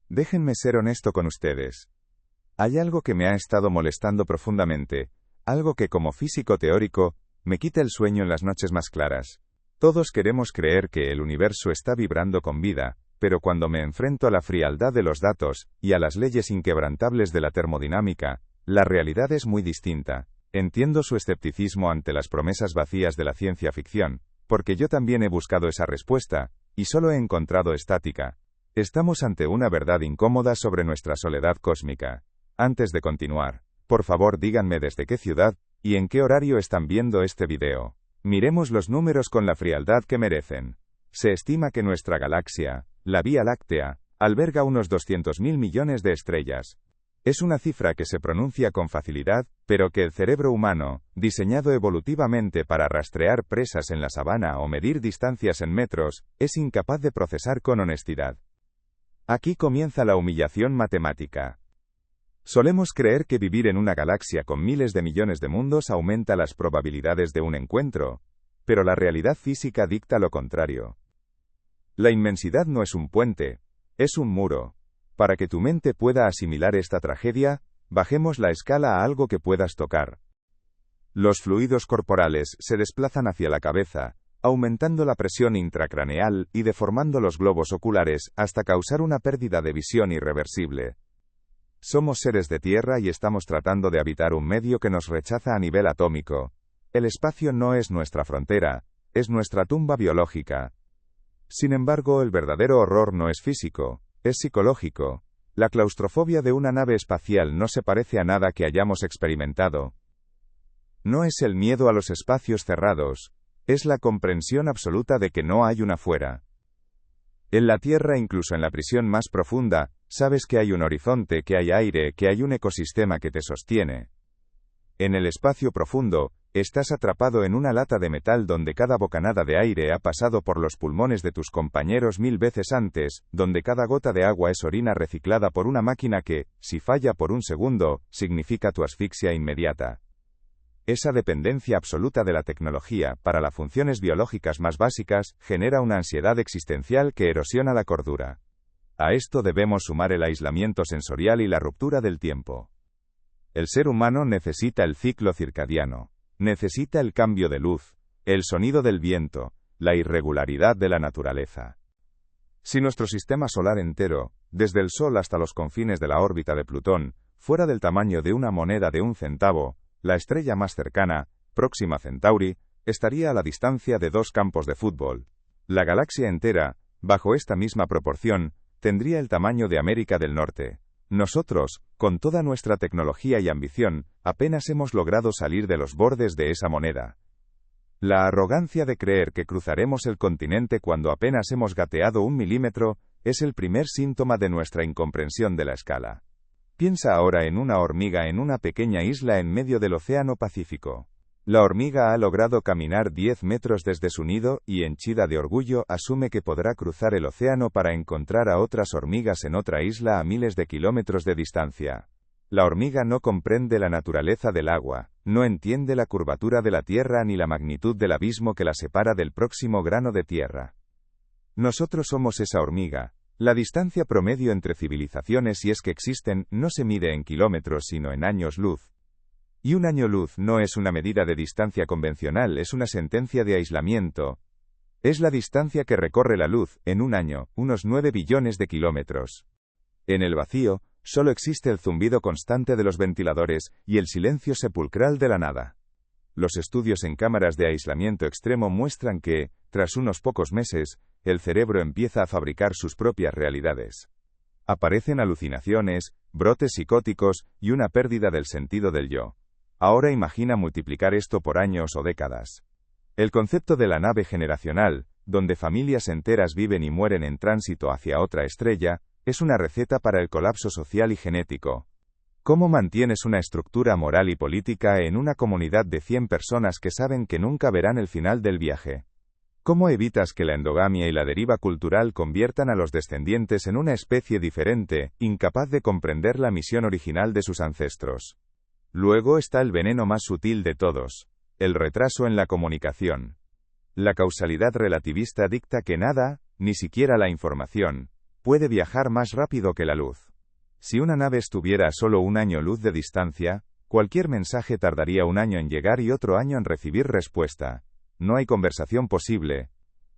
Déjenme ser honesto con ustedes. Hay algo que me ha estado molestando profundamente, algo que como físico teórico, me quita el sueño en las noches más claras. Todos queremos creer que el universo está vibrando con vida, pero cuando me enfrento a la frialdad de los datos, y a las leyes inquebrantables de la termodinámica, la realidad es muy distinta. Entiendo su escepticismo ante las promesas vacías de la ciencia ficción, porque yo también he buscado esa respuesta, y solo he encontrado estática. Estamos ante una verdad incómoda sobre nuestra soledad cósmica. Antes de continuar, por favor díganme desde qué ciudad, y en qué horario están viendo este video. Miremos los números con la frialdad que merecen. Se estima que nuestra galaxia, la Vía Láctea, alberga unos 200.000 millones de estrellas. Es una cifra que se pronuncia con facilidad, pero que el cerebro humano, diseñado evolutivamente para rastrear presas en la sabana o medir distancias en metros, es incapaz de procesar con honestidad. Aquí comienza la humillación matemática. Solemos creer que vivir en una galaxia con miles de millones de mundos aumenta las probabilidades de un encuentro, pero la realidad física dicta lo contrario. La inmensidad no es un puente, es un muro. Para que tu mente pueda asimilar esta tragedia, bajemos la escala a algo que puedas tocar. Los fluidos corporales se desplazan hacia la cabeza, aumentando la presión intracraneal y deformando los globos oculares hasta causar una pérdida de visión irreversible. Somos seres de tierra y estamos tratando de habitar un medio que nos rechaza a nivel atómico. El espacio no es nuestra frontera, es nuestra tumba biológica. Sin embargo, el verdadero horror no es físico, es psicológico. La claustrofobia de una nave espacial no se parece a nada que hayamos experimentado. No es el miedo a los espacios cerrados, es la comprensión absoluta de que no hay un afuera. En la Tierra, incluso en la prisión más profunda, sabes que hay un horizonte, que hay aire, que hay un ecosistema que te sostiene. En el espacio profundo, estás atrapado en una lata de metal donde cada bocanada de aire ha pasado por los pulmones de tus compañeros 1000 veces antes, donde cada gota de agua es orina reciclada por una máquina que, si falla por un segundo, significa tu asfixia inmediata. Esa dependencia absoluta de la tecnología, para las funciones biológicas más básicas, genera una ansiedad existencial que erosiona la cordura. A esto debemos sumar el aislamiento sensorial y la ruptura del tiempo. El ser humano necesita el ciclo circadiano, necesita el cambio de luz, el sonido del viento, la irregularidad de la naturaleza. Si nuestro sistema solar entero, desde el Sol hasta los confines de la órbita de Plutón, fuera del tamaño de una moneda de 1 centavo, la estrella más cercana, Próxima Centauri, estaría a la distancia de 2 campos de fútbol. La galaxia entera, bajo esta misma proporción, tendría el tamaño de América del Norte. Nosotros, con toda nuestra tecnología y ambición, apenas hemos logrado salir de los bordes de esa moneda. La arrogancia de creer que cruzaremos el continente cuando apenas hemos gateado 1 milímetro, es el primer síntoma de nuestra incomprensión de la escala. Piensa ahora en una hormiga en una pequeña isla en medio del Océano Pacífico. La hormiga ha logrado caminar 10 metros desde su nido y, henchida de orgullo, asume que podrá cruzar el océano para encontrar a otras hormigas en otra isla a miles de kilómetros de distancia. La hormiga no comprende la naturaleza del agua, no entiende la curvatura de la Tierra ni la magnitud del abismo que la separa del próximo grano de tierra. Nosotros somos esa hormiga. La distancia promedio entre civilizaciones, si es que existen, no se mide en kilómetros sino en años luz. Y un año luz no es una medida de distancia convencional, es una sentencia de aislamiento. Es la distancia que recorre la luz, en un año, unos 9 billones de kilómetros. En el vacío, solo existe el zumbido constante de los ventiladores y el silencio sepulcral de la nada. Los estudios en cámaras de aislamiento extremo muestran que, tras unos pocos meses, el cerebro empieza a fabricar sus propias realidades. Aparecen alucinaciones, brotes psicóticos y una pérdida del sentido del yo. Ahora imagina multiplicar esto por años o décadas. El concepto de la nave generacional, donde familias enteras viven y mueren en tránsito hacia otra estrella, es una receta para el colapso social y genético. ¿Cómo mantienes una estructura moral y política en una comunidad de 100 personas que saben que nunca verán el final del viaje? ¿Cómo evitas que la endogamia y la deriva cultural conviertan a los descendientes en una especie diferente, incapaz de comprender la misión original de sus ancestros? Luego está el veneno más sutil de todos, el retraso en la comunicación. La causalidad relativista dicta que nada, ni siquiera la información, puede viajar más rápido que la luz. Si una nave estuviera a solo un año luz de distancia, cualquier mensaje tardaría un año en llegar y otro año en recibir respuesta. No hay conversación posible.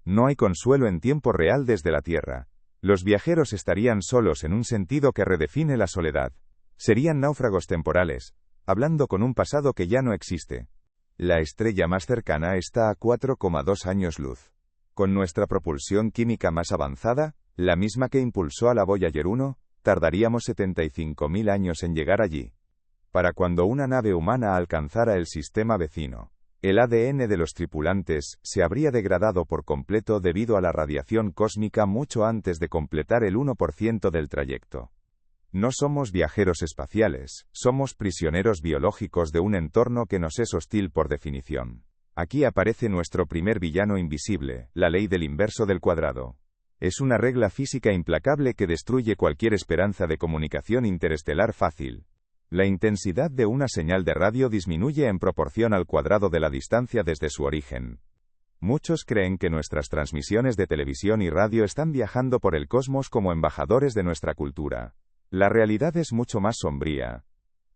No hay consuelo en tiempo real desde la Tierra. Los viajeros estarían solos en un sentido que redefine la soledad. Serían náufragos temporales, hablando con un pasado que ya no existe. La estrella más cercana está a 4,2 años luz. Con nuestra propulsión química más avanzada, la misma que impulsó a la Voyager 1, tardaríamos 75.000 años en llegar allí. Para cuando una nave humana alcanzara el sistema vecino, el ADN de los tripulantes se habría degradado por completo debido a la radiación cósmica mucho antes de completar el 1% del trayecto. No somos viajeros espaciales, somos prisioneros biológicos de un entorno que nos es hostil por definición. Aquí aparece nuestro primer villano invisible, la ley del inverso del cuadrado. Es una regla física implacable que destruye cualquier esperanza de comunicación interestelar fácil. La intensidad de una señal de radio disminuye en proporción al cuadrado de la distancia desde su origen. Muchos creen que nuestras transmisiones de televisión y radio están viajando por el cosmos como embajadores de nuestra cultura. La realidad es mucho más sombría.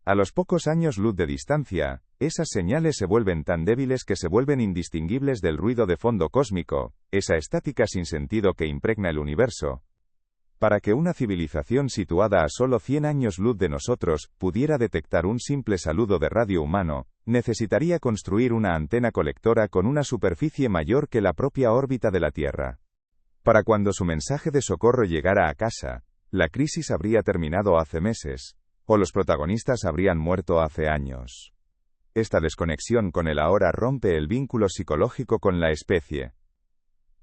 A los pocos años luz de distancia, esas señales se vuelven tan débiles que se vuelven indistinguibles del ruido de fondo cósmico, esa estática sin sentido que impregna el universo. Para que una civilización situada a solo 100 años luz de nosotros pudiera detectar un simple saludo de radio humano, necesitaría construir una antena colectora con una superficie mayor que la propia órbita de la Tierra. Para cuando su mensaje de socorro llegara a casa, la crisis habría terminado hace meses, o los protagonistas habrían muerto hace años. Esta desconexión con el ahora rompe el vínculo psicológico con la especie.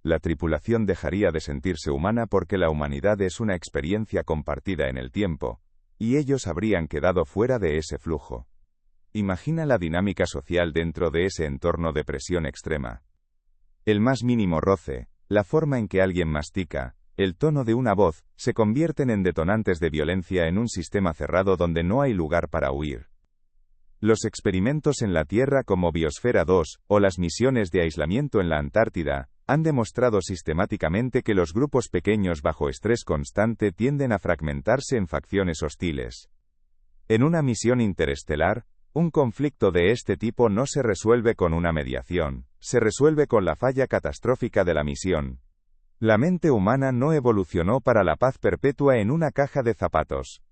La tripulación dejaría de sentirse humana porque la humanidad es una experiencia compartida en el tiempo, y ellos habrían quedado fuera de ese flujo. Imagina la dinámica social dentro de ese entorno de presión extrema. El más mínimo roce, la forma en que alguien mastica, el tono de una voz, se convierten en detonantes de violencia en un sistema cerrado donde no hay lugar para huir. Los experimentos en la Tierra como Biosfera 2, o las misiones de aislamiento en la Antártida, han demostrado sistemáticamente que los grupos pequeños bajo estrés constante tienden a fragmentarse en facciones hostiles. En una misión interestelar, un conflicto de este tipo no se resuelve con una mediación, se resuelve con la falla catastrófica de la misión. La mente humana no evolucionó para la paz perpetua en una caja de zapatos.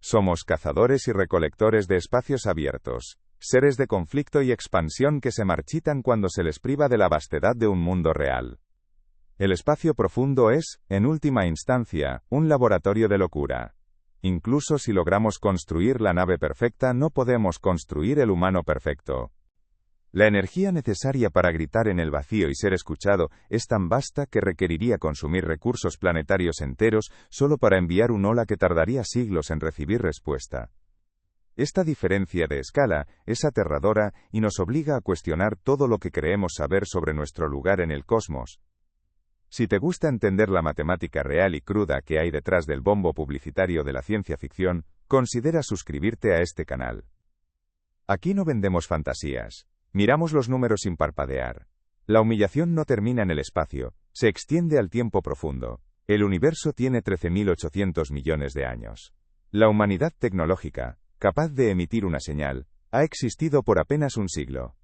Somos cazadores y recolectores de espacios abiertos, seres de conflicto y expansión que se marchitan cuando se les priva de la vastedad de un mundo real. El espacio profundo es, en última instancia, un laboratorio de locura. Incluso si logramos construir la nave perfecta, no podemos construir el humano perfecto. La energía necesaria para gritar en el vacío y ser escuchado es tan vasta que requeriría consumir recursos planetarios enteros solo para enviar un hola que tardaría siglos en recibir respuesta. Esta diferencia de escala es aterradora y nos obliga a cuestionar todo lo que creemos saber sobre nuestro lugar en el cosmos. Si te gusta entender la matemática real y cruda que hay detrás del bombo publicitario de la ciencia ficción, considera suscribirte a este canal. Aquí no vendemos fantasías. Miramos los números sin parpadear. La humillación no termina en el espacio, se extiende al tiempo profundo. El universo tiene 13.800 millones de años. La humanidad tecnológica, capaz de emitir una señal, ha existido por apenas un siglo.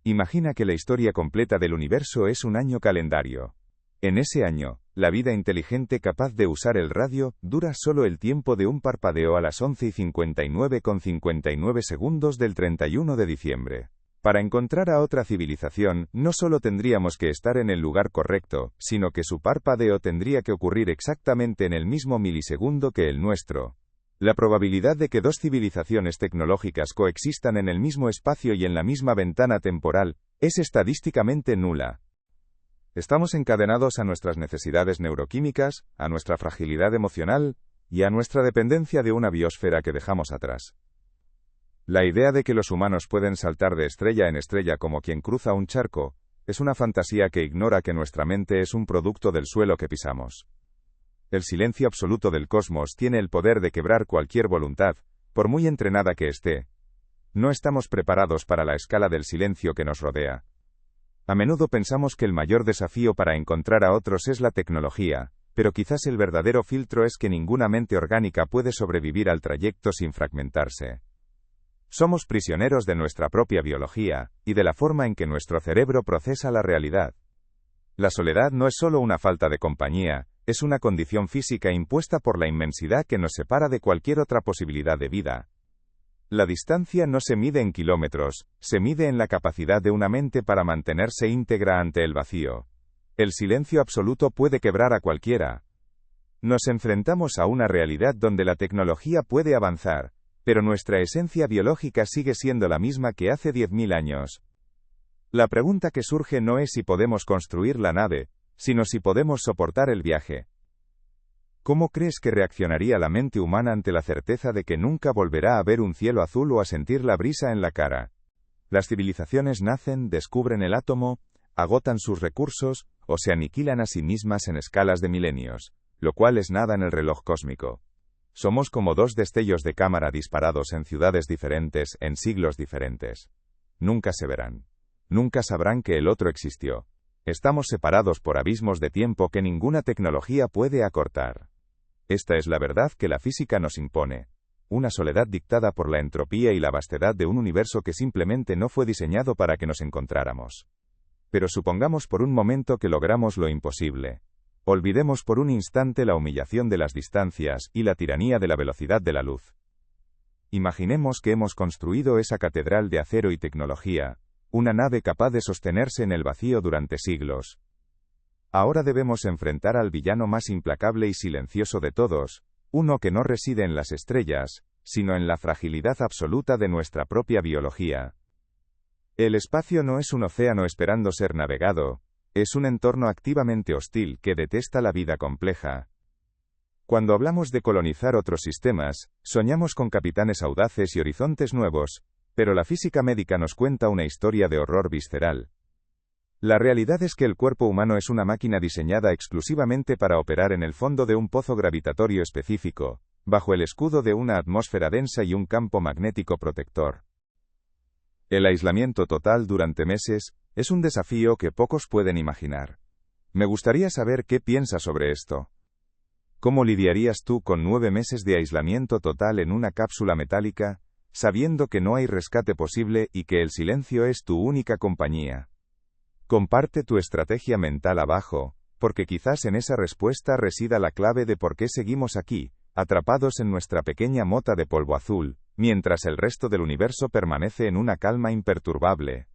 Imagina que la historia completa del universo es un año calendario. En ese año, la vida inteligente capaz de usar el radio dura solo el tiempo de un parpadeo a las 11:59,59 segundos del 31 de diciembre. Para encontrar a otra civilización, no solo tendríamos que estar en el lugar correcto, sino que su parpadeo tendría que ocurrir exactamente en el mismo milisegundo que el nuestro. La probabilidad de que dos civilizaciones tecnológicas coexistan en el mismo espacio y en la misma ventana temporal es estadísticamente nula. Estamos encadenados a nuestras necesidades neuroquímicas, a nuestra fragilidad emocional y a nuestra dependencia de una biosfera que dejamos atrás. La idea de que los humanos pueden saltar de estrella en estrella como quien cruza un charco, es una fantasía que ignora que nuestra mente es un producto del suelo que pisamos. El silencio absoluto del cosmos tiene el poder de quebrar cualquier voluntad, por muy entrenada que esté. No estamos preparados para la escala del silencio que nos rodea. A menudo pensamos que el mayor desafío para encontrar a otros es la tecnología, pero quizás el verdadero filtro es que ninguna mente orgánica puede sobrevivir al trayecto sin fragmentarse. Somos prisioneros de nuestra propia biología, y de la forma en que nuestro cerebro procesa la realidad. La soledad no es solo una falta de compañía, es una condición física impuesta por la inmensidad que nos separa de cualquier otra posibilidad de vida. La distancia no se mide en kilómetros, se mide en la capacidad de una mente para mantenerse íntegra ante el vacío. El silencio absoluto puede quebrar a cualquiera. Nos enfrentamos a una realidad donde la tecnología puede avanzar, pero nuestra esencia biológica sigue siendo la misma que hace 10.000 años. La pregunta que surge no es si podemos construir la nave, sino si podemos soportar el viaje. ¿Cómo crees que reaccionaría la mente humana ante la certeza de que nunca volverá a ver un cielo azul o a sentir la brisa en la cara? Las civilizaciones nacen, descubren el átomo, agotan sus recursos, o se aniquilan a sí mismas en escalas de milenios, lo cual es nada en el reloj cósmico. Somos como dos destellos de cámara disparados en ciudades diferentes, en siglos diferentes. Nunca se verán. Nunca sabrán que el otro existió. Estamos separados por abismos de tiempo que ninguna tecnología puede acortar. Esta es la verdad que la física nos impone. Una soledad dictada por la entropía y la vastedad de un universo que simplemente no fue diseñado para que nos encontráramos. Pero supongamos por un momento que logramos lo imposible. Olvidemos por un instante la humillación de las distancias y la tiranía de la velocidad de la luz. Imaginemos que hemos construido esa catedral de acero y tecnología, una nave capaz de sostenerse en el vacío durante siglos. Ahora debemos enfrentar al villano más implacable y silencioso de todos, uno que no reside en las estrellas, sino en la fragilidad absoluta de nuestra propia biología. El espacio no es un océano esperando ser navegado, es un entorno activamente hostil que detesta la vida compleja. Cuando hablamos de colonizar otros sistemas, soñamos con capitanes audaces y horizontes nuevos, pero la física médica nos cuenta una historia de horror visceral. La realidad es que el cuerpo humano es una máquina diseñada exclusivamente para operar en el fondo de un pozo gravitatorio específico, bajo el escudo de una atmósfera densa y un campo magnético protector. El aislamiento total durante meses es un desafío que pocos pueden imaginar. Me gustaría saber qué piensas sobre esto. ¿Cómo lidiarías tú con 9 meses de aislamiento total en una cápsula metálica, sabiendo que no hay rescate posible y que el silencio es tu única compañía? Comparte tu estrategia mental abajo, porque quizás en esa respuesta resida la clave de por qué seguimos aquí, atrapados en nuestra pequeña mota de polvo azul, mientras el resto del universo permanece en una calma imperturbable.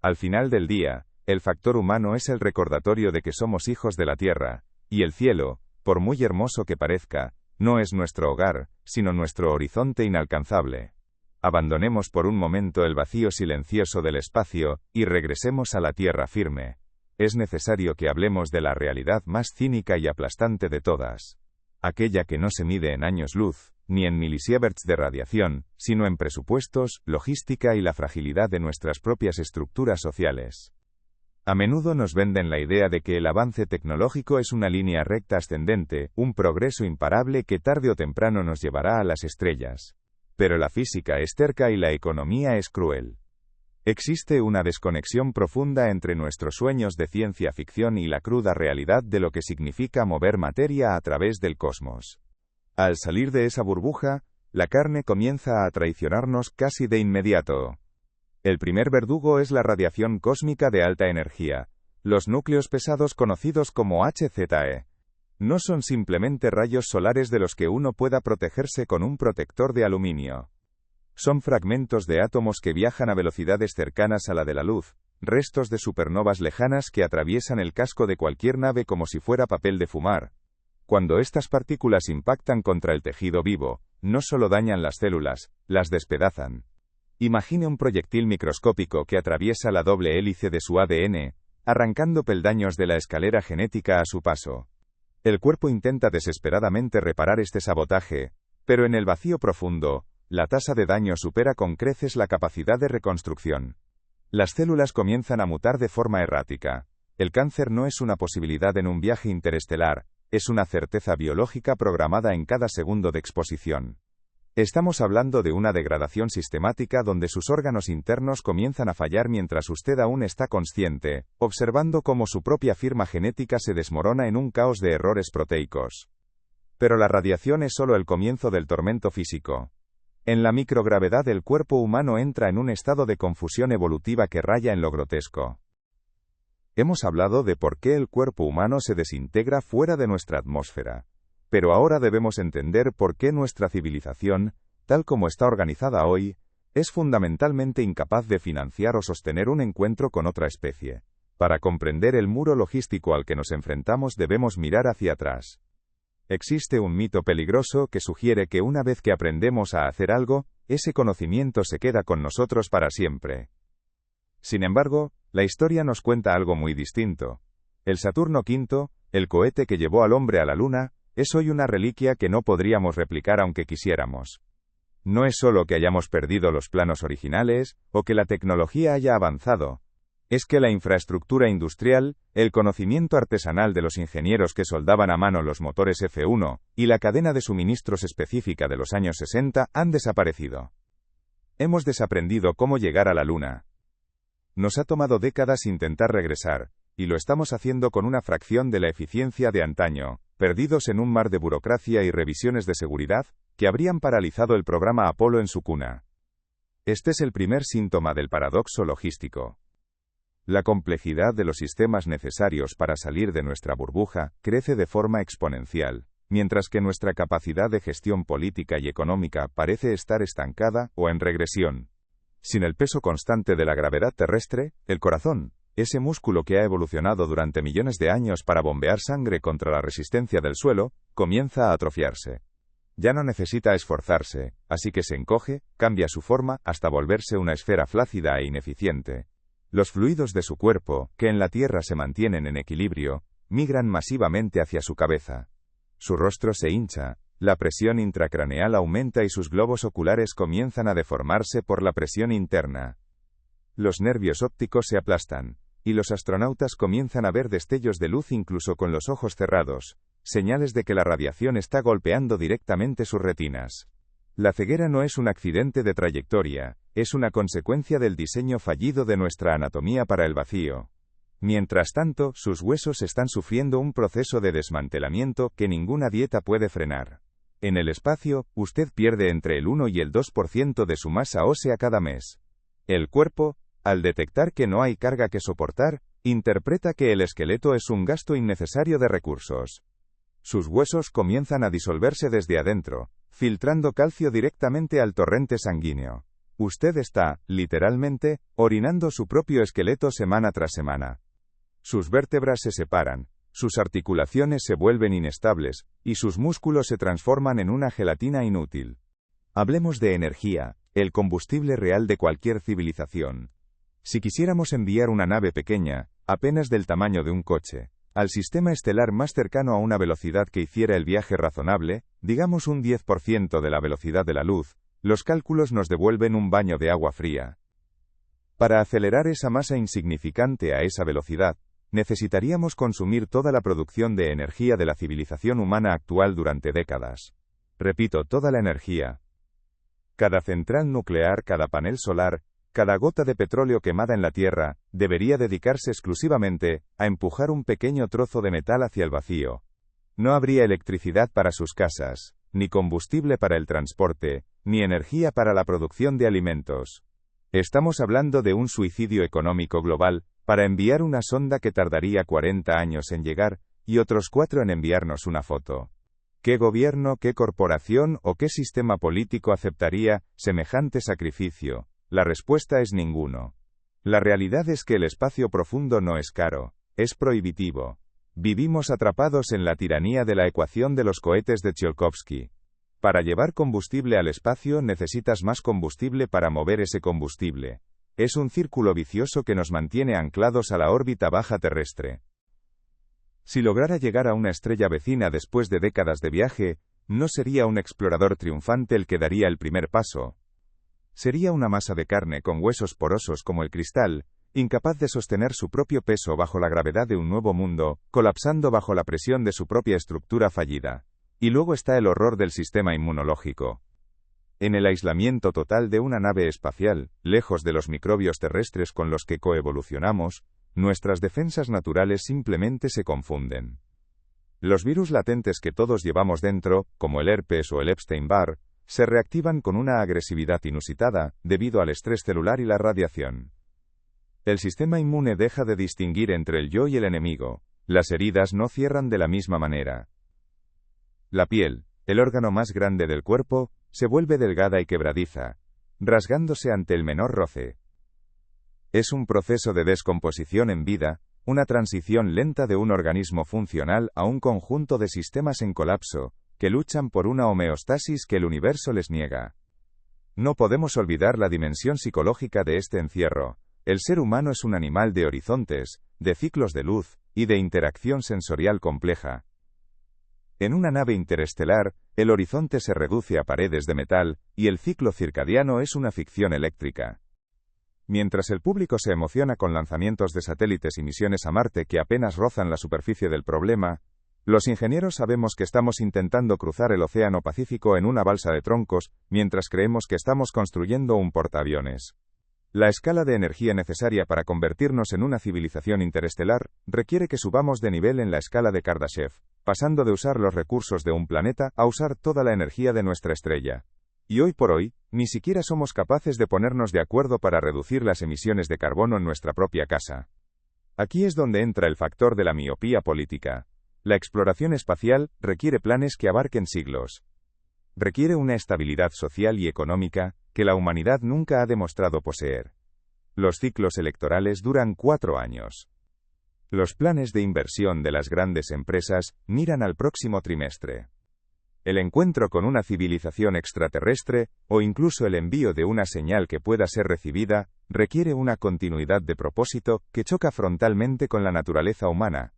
Al final del día, el factor humano es el recordatorio de que somos hijos de la Tierra, y el cielo, por muy hermoso que parezca, no es nuestro hogar, sino nuestro horizonte inalcanzable. Abandonemos por un momento el vacío silencioso del espacio, y regresemos a la tierra firme. Es necesario que hablemos de la realidad más cínica y aplastante de todas. Aquella que no se mide en años luz, ni en milisieverts de radiación, sino en presupuestos, logística y la fragilidad de nuestras propias estructuras sociales. A menudo nos venden la idea de que el avance tecnológico es una línea recta ascendente, un progreso imparable que tarde o temprano nos llevará a las estrellas. Pero la física es terca y la economía es cruel. Existe una desconexión profunda entre nuestros sueños de ciencia ficción y la cruda realidad de lo que significa mover materia a través del cosmos. Al salir de esa burbuja, la carne comienza a traicionarnos casi de inmediato. El primer verdugo es la radiación cósmica de alta energía, los núcleos pesados conocidos como HZE. No son simplemente rayos solares de los que uno pueda protegerse con un protector de aluminio. Son fragmentos de átomos que viajan a velocidades cercanas a la de la luz, restos de supernovas lejanas que atraviesan el casco de cualquier nave como si fuera papel de fumar. Cuando estas partículas impactan contra el tejido vivo, no solo dañan las células, las despedazan. Imagine un proyectil microscópico que atraviesa la doble hélice de su ADN, arrancando peldaños de la escalera genética a su paso. El cuerpo intenta desesperadamente reparar este sabotaje, pero en el vacío profundo, la tasa de daño supera con creces la capacidad de reconstrucción. Las células comienzan a mutar de forma errática. El cáncer no es una posibilidad en un viaje interestelar, es una certeza biológica programada en cada segundo de exposición. Estamos hablando de una degradación sistemática donde sus órganos internos comienzan a fallar mientras usted aún está consciente, observando cómo su propia firma genética se desmorona en un caos de errores proteicos. Pero la radiación es solo el comienzo del tormento físico. En la microgravedad el cuerpo humano entra en un estado de confusión evolutiva que raya en lo grotesco. Hemos hablado de por qué el cuerpo humano se desintegra fuera de nuestra atmósfera. Pero ahora debemos entender por qué nuestra civilización, tal como está organizada hoy, es fundamentalmente incapaz de financiar o sostener un encuentro con otra especie. Para comprender el muro logístico al que nos enfrentamos debemos mirar hacia atrás. Existe un mito peligroso que sugiere que una vez que aprendemos a hacer algo, ese conocimiento se queda con nosotros para siempre. Sin embargo, la historia nos cuenta algo muy distinto. El Saturno V, el cohete que llevó al hombre a la Luna, es hoy una reliquia que no podríamos replicar aunque quisiéramos. No es solo que hayamos perdido los planos originales, o que la tecnología haya avanzado. Es que la infraestructura industrial, el conocimiento artesanal de los ingenieros que soldaban a mano los motores F1, y la cadena de suministros específica de los años 60 han desaparecido. Hemos desaprendido cómo llegar a la Luna. Nos ha tomado décadas intentar regresar, y lo estamos haciendo con una fracción de la eficiencia de antaño, perdidos en un mar de burocracia y revisiones de seguridad, que habrían paralizado el programa Apolo en su cuna. Este es el primer síntoma del paradoxo logístico. La complejidad de los sistemas necesarios para salir de nuestra burbuja crece de forma exponencial, mientras que nuestra capacidad de gestión política y económica parece estar estancada o en regresión. Sin el peso constante de la gravedad terrestre, el corazón, ese músculo que ha evolucionado durante millones de años para bombear sangre contra la resistencia del suelo, comienza a atrofiarse. Ya no necesita esforzarse, así que se encoge, cambia su forma, hasta volverse una esfera flácida e ineficiente. Los fluidos de su cuerpo, que en la Tierra se mantienen en equilibrio, migran masivamente hacia su cabeza. Su rostro se hincha, la presión intracraneal aumenta y sus globos oculares comienzan a deformarse por la presión interna. Los nervios ópticos se aplastan, y los astronautas comienzan a ver destellos de luz incluso con los ojos cerrados, señales de que la radiación está golpeando directamente sus retinas. La ceguera no es un accidente de trayectoria, es una consecuencia del diseño fallido de nuestra anatomía para el vacío. Mientras tanto, sus huesos están sufriendo un proceso de desmantelamiento que ninguna dieta puede frenar. En el espacio, usted pierde entre el 1 y el 2% de su masa ósea cada mes. El cuerpo, al detectar que no hay carga que soportar, interpreta que el esqueleto es un gasto innecesario de recursos. Sus huesos comienzan a disolverse desde adentro, filtrando calcio directamente al torrente sanguíneo. Usted está, literalmente, orinando su propio esqueleto semana tras semana. Sus vértebras se separan, sus articulaciones se vuelven inestables, y sus músculos se transforman en una gelatina inútil. Hablemos de energía, el combustible real de cualquier civilización. Si quisiéramos enviar una nave pequeña, apenas del tamaño de un coche, al sistema estelar más cercano a una velocidad que hiciera el viaje razonable, digamos un 10% de la velocidad de la luz, los cálculos nos devuelven un baño de agua fría. Para acelerar esa masa insignificante a esa velocidad, necesitaríamos consumir toda la producción de energía de la civilización humana actual durante décadas. Repito, toda la energía. Cada central nuclear, cada panel solar, cada gota de petróleo quemada en la Tierra, debería dedicarse exclusivamente a empujar un pequeño trozo de metal hacia el vacío. No habría electricidad para sus casas, ni combustible para el transporte, ni energía para la producción de alimentos. Estamos hablando de un suicidio económico global, para enviar una sonda que tardaría 40 años en llegar, y otros 4 en enviarnos una foto. ¿Qué gobierno, qué corporación o qué sistema político aceptaría semejante sacrificio? La respuesta es ninguno. La realidad es que el espacio profundo no es caro, es prohibitivo. Vivimos atrapados en la tiranía de la ecuación de los cohetes de Tsiolkovsky. Para llevar combustible al espacio necesitas más combustible para mover ese combustible. Es un círculo vicioso que nos mantiene anclados a la órbita baja terrestre. Si lograra llegar a una estrella vecina después de décadas de viaje, no sería un explorador triunfante el que daría el primer paso. Sería una masa de carne con huesos porosos como el cristal, incapaz de sostener su propio peso bajo la gravedad de un nuevo mundo, colapsando bajo la presión de su propia estructura fallida. Y luego está el horror del sistema inmunológico. En el aislamiento total de una nave espacial, lejos de los microbios terrestres con los que coevolucionamos, nuestras defensas naturales simplemente se confunden. Los virus latentes que todos llevamos dentro, como el herpes o el Epstein-Barr, se reactivan con una agresividad inusitada, debido al estrés celular y la radiación. El sistema inmune deja de distinguir entre el yo y el enemigo. Las heridas no cierran de la misma manera. La piel, el órgano más grande del cuerpo, se vuelve delgada y quebradiza, rasgándose ante el menor roce. Es un proceso de descomposición en vida, una transición lenta de un organismo funcional a un conjunto de sistemas en colapso, que luchan por una homeostasis que el universo les niega. No podemos olvidar la dimensión psicológica de este encierro. El ser humano es un animal de horizontes, de ciclos de luz, y de interacción sensorial compleja. En una nave interestelar, el horizonte se reduce a paredes de metal, y el ciclo circadiano es una ficción eléctrica. Mientras el público se emociona con lanzamientos de satélites y misiones a Marte que apenas rozan la superficie del problema, los ingenieros sabemos que estamos intentando cruzar el Océano Pacífico en una balsa de troncos, mientras creemos que estamos construyendo un portaaviones. La escala de energía necesaria para convertirnos en una civilización interestelar requiere que subamos de nivel en la escala de Kardashev, pasando de usar los recursos de un planeta a usar toda la energía de nuestra estrella. Y hoy por hoy, ni siquiera somos capaces de ponernos de acuerdo para reducir las emisiones de carbono en nuestra propia casa. Aquí es donde entra el factor de la miopía política. La exploración espacial requiere planes que abarquen siglos. Requiere una estabilidad social y económica que la humanidad nunca ha demostrado poseer. Los ciclos electorales duran 4 años. Los planes de inversión de las grandes empresas miran al próximo trimestre. El encuentro con una civilización extraterrestre, o incluso el envío de una señal que pueda ser recibida, requiere una continuidad de propósito que choca frontalmente con la naturaleza humana.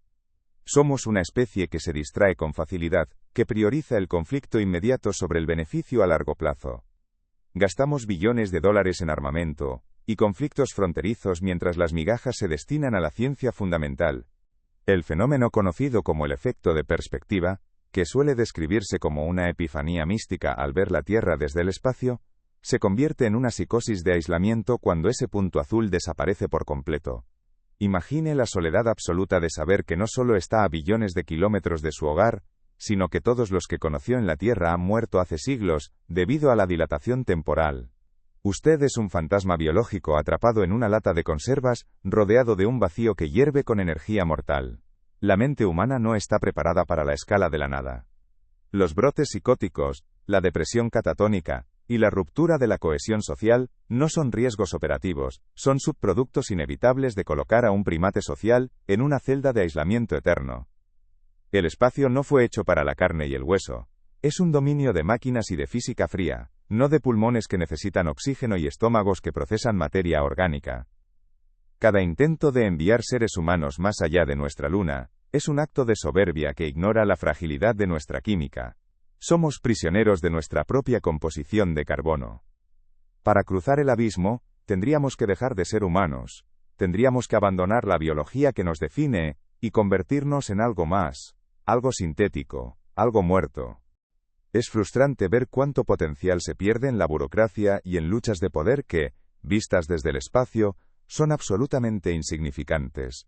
Somos una especie que se distrae con facilidad, que prioriza el conflicto inmediato sobre el beneficio a largo plazo. Gastamos billones de dólares en armamento y conflictos fronterizos mientras las migajas se destinan a la ciencia fundamental. El fenómeno conocido como el efecto de perspectiva, que suele describirse como una epifanía mística al ver la Tierra desde el espacio, se convierte en una psicosis de aislamiento cuando ese punto azul desaparece por completo. Imagine la soledad absoluta de saber que no solo está a billones de kilómetros de su hogar, sino que todos los que conoció en la Tierra han muerto hace siglos, debido a la dilatación temporal. Usted es un fantasma biológico atrapado en una lata de conservas, rodeado de un vacío que hierve con energía mortal. La mente humana no está preparada para la escala de la nada. Los brotes psicóticos, la depresión catatónica, y la ruptura de la cohesión social, no son riesgos operativos, son subproductos inevitables de colocar a un primate social en una celda de aislamiento eterno. El espacio no fue hecho para la carne y el hueso. Es un dominio de máquinas y de física fría, no de pulmones que necesitan oxígeno y estómagos que procesan materia orgánica. Cada intento de enviar seres humanos más allá de nuestra luna, es un acto de soberbia que ignora la fragilidad de nuestra química. Somos prisioneros de nuestra propia composición de carbono. Para cruzar el abismo, tendríamos que dejar de ser humanos, tendríamos que abandonar la biología que nos define, y convertirnos en algo más, algo sintético, algo muerto. Es frustrante ver cuánto potencial se pierde en la burocracia y en luchas de poder que, vistas desde el espacio, son absolutamente insignificantes.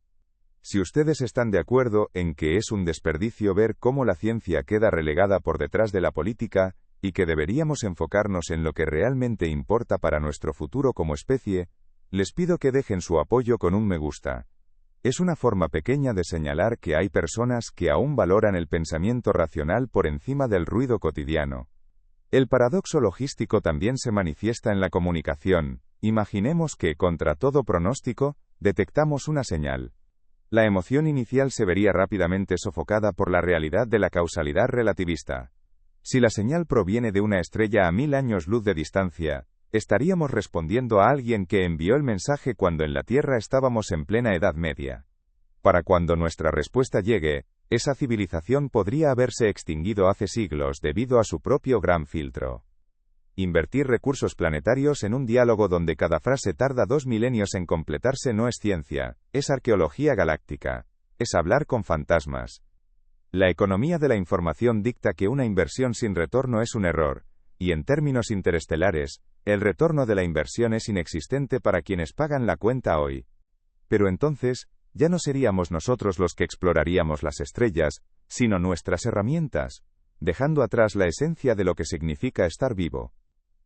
Si ustedes están de acuerdo en que es un desperdicio ver cómo la ciencia queda relegada por detrás de la política, y que deberíamos enfocarnos en lo que realmente importa para nuestro futuro como especie, les pido que dejen su apoyo con un me gusta. Es una forma pequeña de señalar que hay personas que aún valoran el pensamiento racional por encima del ruido cotidiano. El paradoxo logístico también se manifiesta en la comunicación. Imaginemos que, contra todo pronóstico, detectamos una señal. La emoción inicial se vería rápidamente sofocada por la realidad de la causalidad relativista. Si la señal proviene de una estrella a 1000 años luz de distancia, estaríamos respondiendo a alguien que envió el mensaje cuando en la Tierra estábamos en plena Edad Media. Para cuando nuestra respuesta llegue, esa civilización podría haberse extinguido hace siglos debido a su propio gran filtro. Invertir recursos planetarios en un diálogo donde cada frase tarda 2 milenios en completarse no es ciencia, es arqueología galáctica, es hablar con fantasmas. La economía de la información dicta que una inversión sin retorno es un error, y en términos interestelares, el retorno de la inversión es inexistente para quienes pagan la cuenta hoy. Pero entonces, ya no seríamos nosotros los que exploraríamos las estrellas, sino nuestras herramientas, dejando atrás la esencia de lo que significa estar vivo.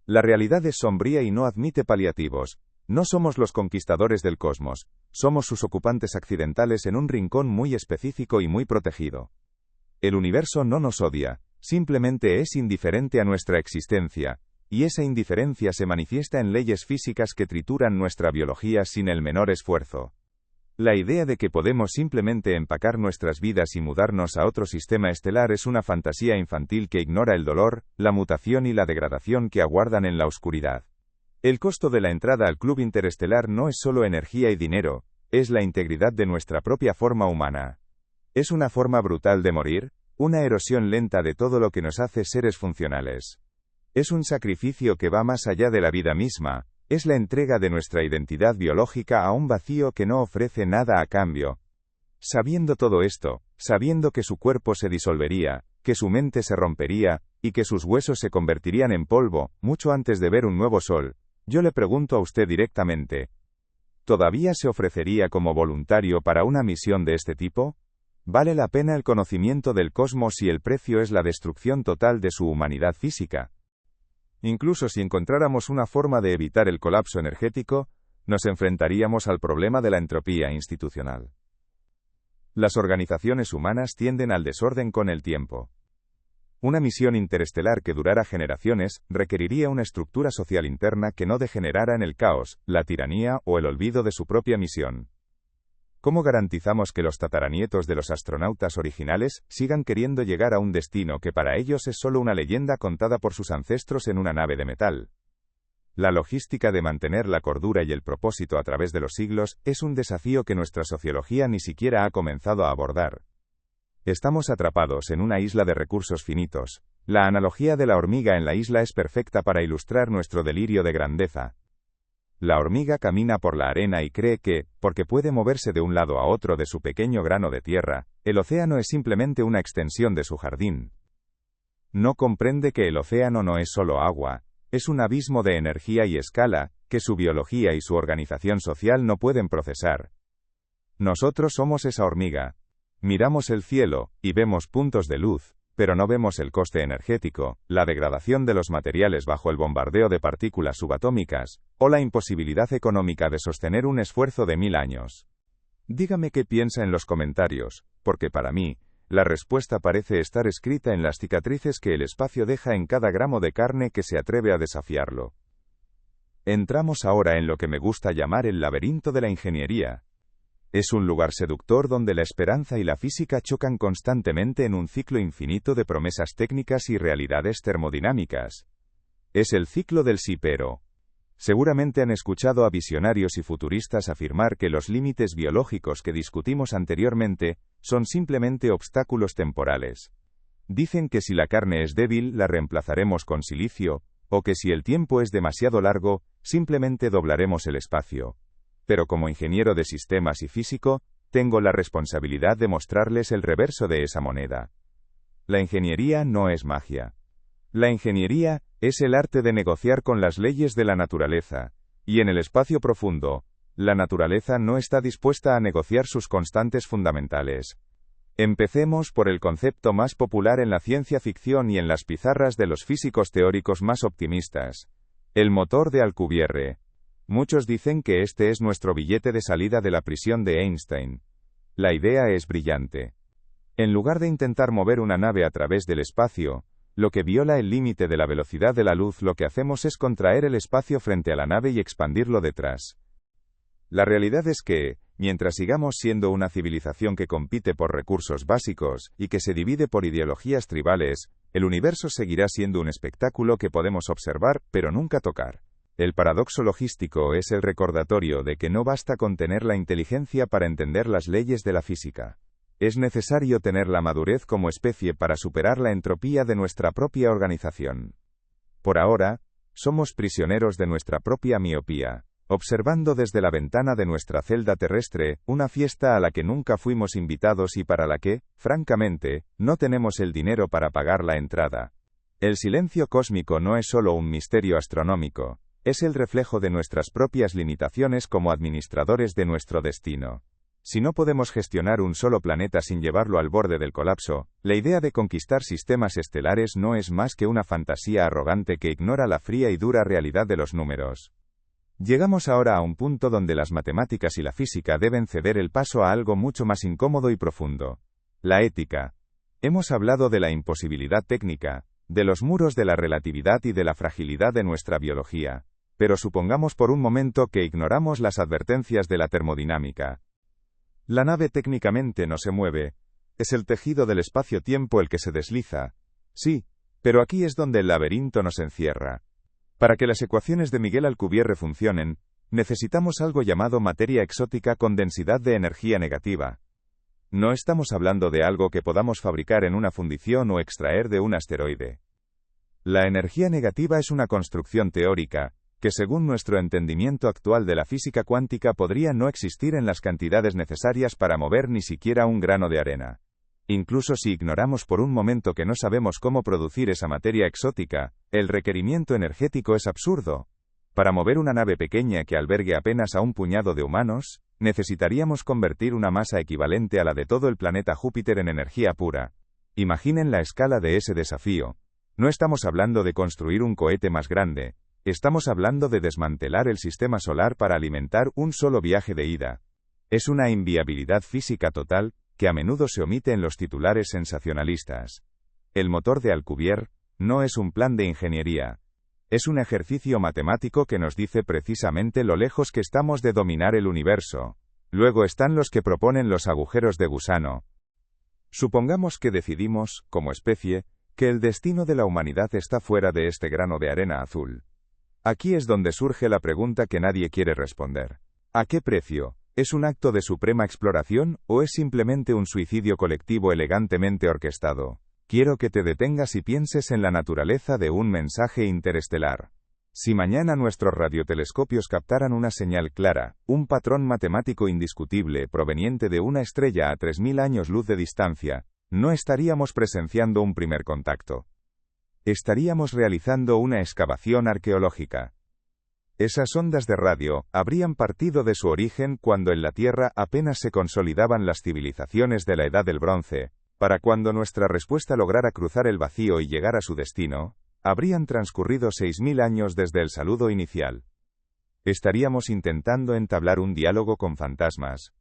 La realidad es sombría y no admite paliativos. No somos los conquistadores del cosmos, somos sus ocupantes accidentales en un rincón muy específico y muy protegido. El universo no nos odia, simplemente es indiferente a nuestra existencia, y esa indiferencia se manifiesta en leyes físicas que trituran nuestra biología sin el menor esfuerzo. La idea de que podemos simplemente empacar nuestras vidas y mudarnos a otro sistema estelar es una fantasía infantil que ignora el dolor, la mutación y la degradación que aguardan en la oscuridad. El costo de la entrada al club interestelar no es solo energía y dinero, es la integridad de nuestra propia forma humana. Es una forma brutal de morir, una erosión lenta de todo lo que nos hace seres funcionales. Es un sacrificio que va más allá de la vida misma, es la entrega de nuestra identidad biológica a un vacío que no ofrece nada a cambio. Sabiendo todo esto, sabiendo que su cuerpo se disolvería, que su mente se rompería, y que sus huesos se convertirían en polvo, mucho antes de ver un nuevo sol, yo le pregunto a usted directamente, ¿todavía se ofrecería como voluntario para una misión de este tipo? ¿Vale la pena el conocimiento del cosmos si el precio es la destrucción total de su humanidad física? Incluso si encontráramos una forma de evitar el colapso energético, nos enfrentaríamos al problema de la entropía institucional. Las organizaciones humanas tienden al desorden con el tiempo. Una misión interestelar que durara generaciones requeriría una estructura social interna que no degenerara en el caos, la tiranía o el olvido de su propia misión. ¿Cómo garantizamos que los tataranietos de los astronautas originales sigan queriendo llegar a un destino que para ellos es solo una leyenda contada por sus ancestros en una nave de metal? La logística de mantener la cordura y el propósito a través de los siglos es un desafío que nuestra sociología ni siquiera ha comenzado a abordar. Estamos atrapados en una isla de recursos finitos. La analogía de la hormiga en la isla es perfecta para ilustrar nuestro delirio de grandeza. La hormiga camina por la arena y cree que, porque puede moverse de un lado a otro de su pequeño grano de tierra, el océano es simplemente una extensión de su jardín. No comprende que el océano no es solo agua, es un abismo de energía y escala, que su biología y su organización social no pueden procesar. Nosotros somos esa hormiga. Miramos el cielo, y vemos puntos de luz, pero no vemos el coste energético, la degradación de los materiales bajo el bombardeo de partículas subatómicas, o la imposibilidad económica de sostener un esfuerzo de 1000 años. Dígame qué piensa en los comentarios, porque para mí, la respuesta parece estar escrita en las cicatrices que el espacio deja en cada gramo de carne que se atreve a desafiarlo. Entramos ahora en lo que me gusta llamar el laberinto de la ingeniería. Es un lugar seductor donde la esperanza y la física chocan constantemente en un ciclo infinito de promesas técnicas y realidades termodinámicas. Es el ciclo del sí pero. Seguramente han escuchado a visionarios y futuristas afirmar que los límites biológicos que discutimos anteriormente son simplemente obstáculos temporales. Dicen que si la carne es débil la reemplazaremos con silicio, o que si el tiempo es demasiado largo, simplemente doblaremos el espacio. Pero como ingeniero de sistemas y físico, tengo la responsabilidad de mostrarles el reverso de esa moneda. La ingeniería no es magia. La ingeniería es el arte de negociar con las leyes de la naturaleza, y en el espacio profundo, la naturaleza no está dispuesta a negociar sus constantes fundamentales. Empecemos por el concepto más popular en la ciencia ficción y en las pizarras de los físicos teóricos más optimistas: el motor de Alcubierre. Muchos dicen que este es nuestro billete de salida de la prisión de Einstein. La idea es brillante. En lugar de intentar mover una nave a través del espacio, lo que viola el límite de la velocidad de la luz, lo que hacemos es contraer el espacio frente a la nave y expandirlo detrás. La realidad es que, mientras sigamos siendo una civilización que compite por recursos básicos y que se divide por ideologías tribales, el universo seguirá siendo un espectáculo que podemos observar pero nunca tocar. El paradoxo logístico es el recordatorio de que no basta con tener la inteligencia para entender las leyes de la física. Es necesario tener la madurez como especie para superar la entropía de nuestra propia organización. Por ahora, somos prisioneros de nuestra propia miopía, observando desde la ventana de nuestra celda terrestre una fiesta a la que nunca fuimos invitados y para la que, francamente, no tenemos el dinero para pagar la entrada. El silencio cósmico no es solo un misterio astronómico, es el reflejo de nuestras propias limitaciones como administradores de nuestro destino. Si no podemos gestionar un solo planeta sin llevarlo al borde del colapso, la idea de conquistar sistemas estelares no es más que una fantasía arrogante que ignora la fría y dura realidad de los números. Llegamos ahora a un punto donde las matemáticas y la física deben ceder el paso a algo mucho más incómodo y profundo. La ética. Hemos hablado de la imposibilidad técnica, de los muros de la relatividad y de la fragilidad de nuestra biología. Pero supongamos por un momento que ignoramos las advertencias de la termodinámica. La nave técnicamente no se mueve, es el tejido del espacio-tiempo el que se desliza. Sí, pero aquí es donde el laberinto nos encierra. Para que las ecuaciones de Miguel Alcubierre funcionen, necesitamos algo llamado materia exótica con densidad de energía negativa. No estamos hablando de algo que podamos fabricar en una fundición o extraer de un asteroide. La energía negativa es una construcción teórica, que según nuestro entendimiento actual de la física cuántica podría no existir en las cantidades necesarias para mover ni siquiera un grano de arena. Incluso si ignoramos por un momento que no sabemos cómo producir esa materia exótica, el requerimiento energético es absurdo. Para mover una nave pequeña que albergue apenas a un puñado de humanos, necesitaríamos convertir una masa equivalente a la de todo el planeta Júpiter en energía pura. Imaginen la escala de ese desafío. No estamos hablando de construir un cohete más grande, estamos hablando de desmantelar el sistema solar para alimentar un solo viaje de ida. Es una inviabilidad física total, que a menudo se omite en los titulares sensacionalistas. El motor de Alcubierre no es un plan de ingeniería. Es un ejercicio matemático que nos dice precisamente lo lejos que estamos de dominar el universo. Luego están los que proponen los agujeros de gusano. Supongamos que decidimos, como especie, que el destino de la humanidad está fuera de este grano de arena azul. Aquí es donde surge la pregunta que nadie quiere responder. ¿A qué precio? ¿Es un acto de suprema exploración, o es simplemente un suicidio colectivo elegantemente orquestado? Quiero que te detengas y pienses en la naturaleza de un mensaje interestelar. Si mañana nuestros radiotelescopios captaran una señal clara, un patrón matemático indiscutible proveniente de una estrella a 3000 años luz de distancia, no estaríamos presenciando un primer contacto. Estaríamos realizando una excavación arqueológica. Esas ondas de radio habrían partido de su origen cuando en la Tierra apenas se consolidaban las civilizaciones de la Edad del Bronce. Para cuando nuestra respuesta lograra cruzar el vacío y llegar a su destino, habrían transcurrido 6000 años desde el saludo inicial. Estaríamos intentando entablar un diálogo con fantasmas.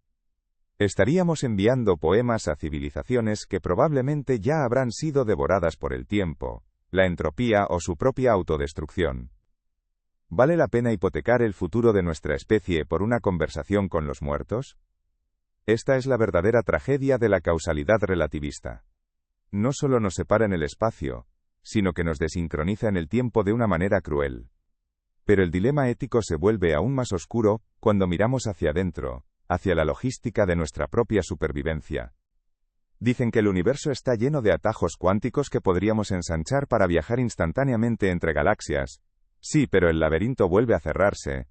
Estaríamos enviando poemas a civilizaciones que probablemente ya habrán sido devoradas por el tiempo, la entropía o su propia autodestrucción. ¿Vale la pena hipotecar el futuro de nuestra especie por una conversación con los muertos? Esta es la verdadera tragedia de la causalidad relativista. No solo nos separa en el espacio, sino que nos desincroniza en el tiempo de una manera cruel. Pero el dilema ético se vuelve aún más oscuro cuando miramos hacia adentro, hacia la logística de nuestra propia supervivencia. Dicen que el universo está lleno de atajos cuánticos que podríamos ensanchar para viajar instantáneamente entre galaxias. Sí, pero el laberinto vuelve a cerrarse.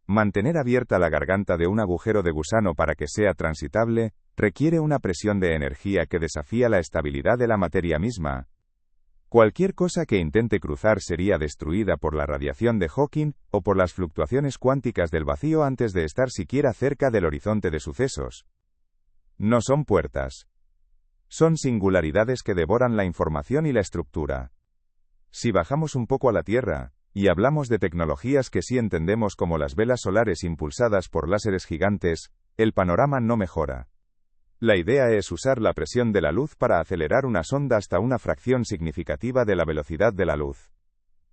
Mantener abierta la garganta de un agujero de gusano para que sea transitable, requiere una presión de energía que desafía la estabilidad de la materia misma. Cualquier cosa que intente cruzar sería destruida por la radiación de Hawking, o por las fluctuaciones cuánticas del vacío antes de estar siquiera cerca del horizonte de sucesos. No son puertas. Son singularidades que devoran la información y la estructura. Si bajamos un poco a la Tierra, y hablamos de tecnologías que sí entendemos como las velas solares impulsadas por láseres gigantes, el panorama no mejora. La idea es usar la presión de la luz para acelerar una sonda hasta una fracción significativa de la velocidad de la luz.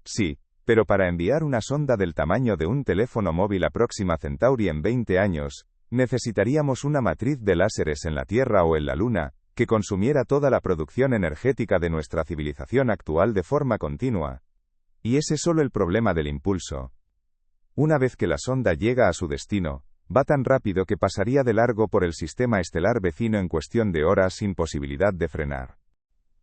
Sí, pero para enviar una sonda del tamaño de un teléfono móvil a Próxima Centauri en 20 años, necesitaríamos una matriz de láseres en la Tierra o en la Luna, que consumiera toda la producción energética de nuestra civilización actual de forma continua. Y ese es solo el problema del impulso. Una vez que la sonda llega a su destino, va tan rápido que pasaría de largo por el sistema estelar vecino en cuestión de horas sin posibilidad de frenar.